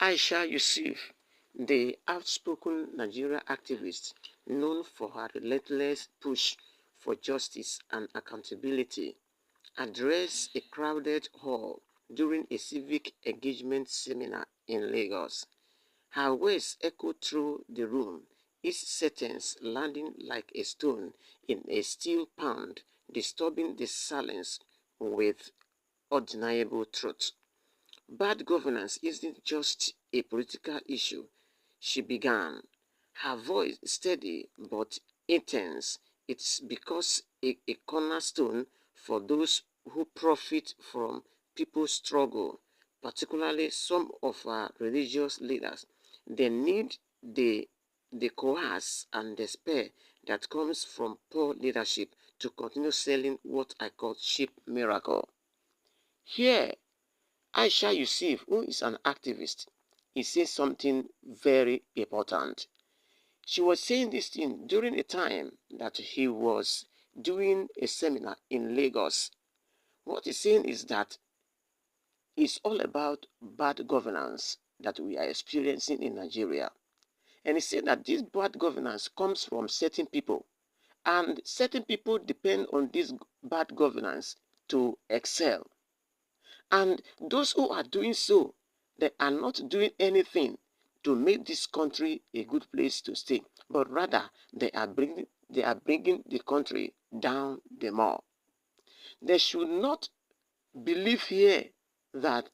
Aisha Yesufu, the outspoken Nigeria activist known for her relentless push for justice and accountability, addressed a crowded hall during a civic engagement seminar in Lagos. Her words echoed through the room, each sentence landing like a stone in a steel pond, disturbing the silence with undeniable truth. Bad governance isn't just a political issue, she began. Her voice steady but intense. It's because a cornerstone for those who profit from people's struggle, particularly some of our religious leaders. They need the, the coerce and despair that comes from poor leadership to continue selling what I call cheap miracle. Here Aisha Yesufu, who is an activist, he says something very important. She was saying this thing during a time that he was doing a seminar in Lagos. What he's saying is that it's all about bad governance that we are experiencing in Nigeria. And he said that this bad governance comes from certain people. And certain people depend on this bad governance to excel. And those who are doing so, they are not doing anything to make this country a good place to stay, but rather they are bringing the country down the more. They should not believe here that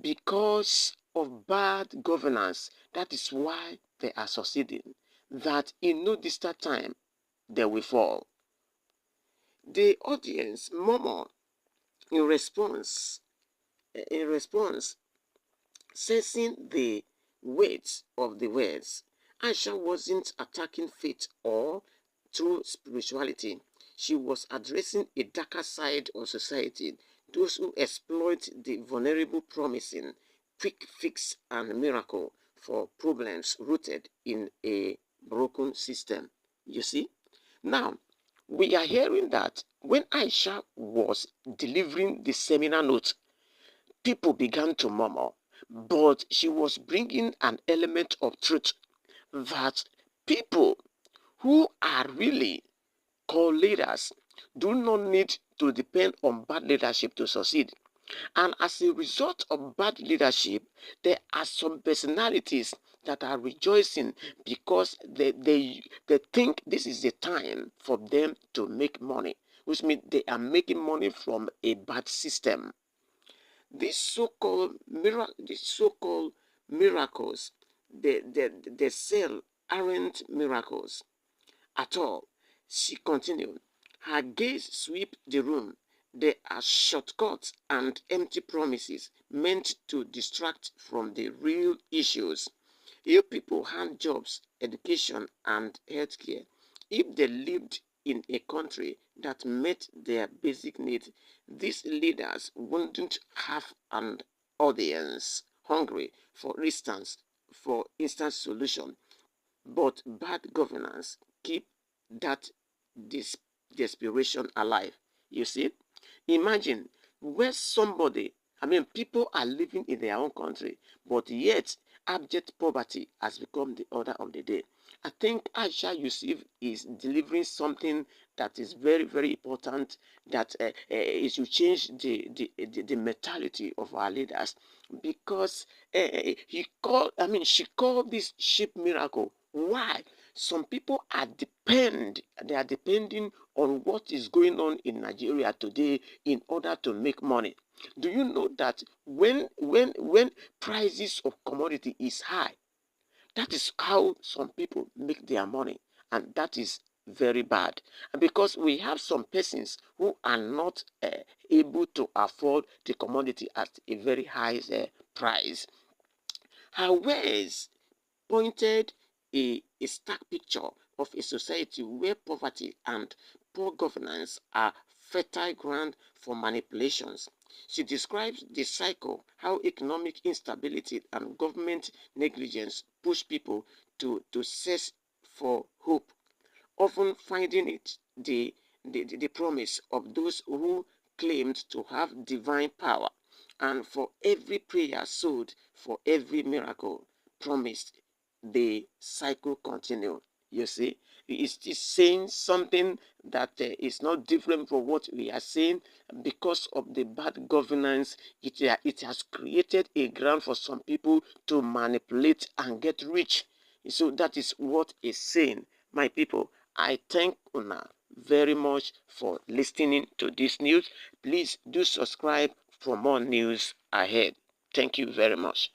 because of bad governance, that is why they are succeeding, that in no distant time they will fall. The audience murmur in response, in response sensing the weight of the words. Aisha wasn't attacking faith or true spirituality. She was addressing a darker side of society, those who exploit the vulnerable, promising quick fix and miracle for problems rooted in a broken system. You see? Now, we are hearing that when Aisha was delivering the seminar note, people began to murmur, but she was bringing an element of truth that people who are really called leaders do not need to depend on bad leadership to succeed. And as a result of bad leadership, there are some personalities that are rejoicing because they think this is the time for them to make money, which means they are making money from a bad system. These so-called miracles, they sell aren't miracles at all. She continued. Her gaze swept the room. They are shortcuts and empty promises meant to distract from the real issues. If people had jobs, education, and healthcare, if they lived in a country that met their basic needs, these leaders wouldn't have an audience hungry for instant solution. But bad governance keep that dis- desperation alive. You see? Imagine where somebody, I mean, people are living in their own country, but yet abject poverty has become the order of the day. I think Aisha Yusuf is delivering something that is very, very important. That it should change the mentality of our leaders, because she called this sheep miracle. Why? Some people they are depending on what is going on in Nigeria today in order to make money. Do you know that when prices of commodity is high, that is how some people make their money, and that is very bad. Because we have some persons who are not able to afford the commodity at a very high price. Her words pointed a stark picture of a society where poverty and poor governance are fertile ground for manipulations. She describes the cycle, how economic instability and government negligence push people to search for hope, often finding it the promise of those who claimed to have divine power. And for every prayer sold, for every miracle promised, the cycle continue. You see, it's just saying something that is not different from what we are saying. Because of the bad governance, it has created a ground for some people to manipulate and get rich. So that is what it's saying. My people, I thank Una very much for listening to this news. Please do subscribe for more news ahead. Thank you very much.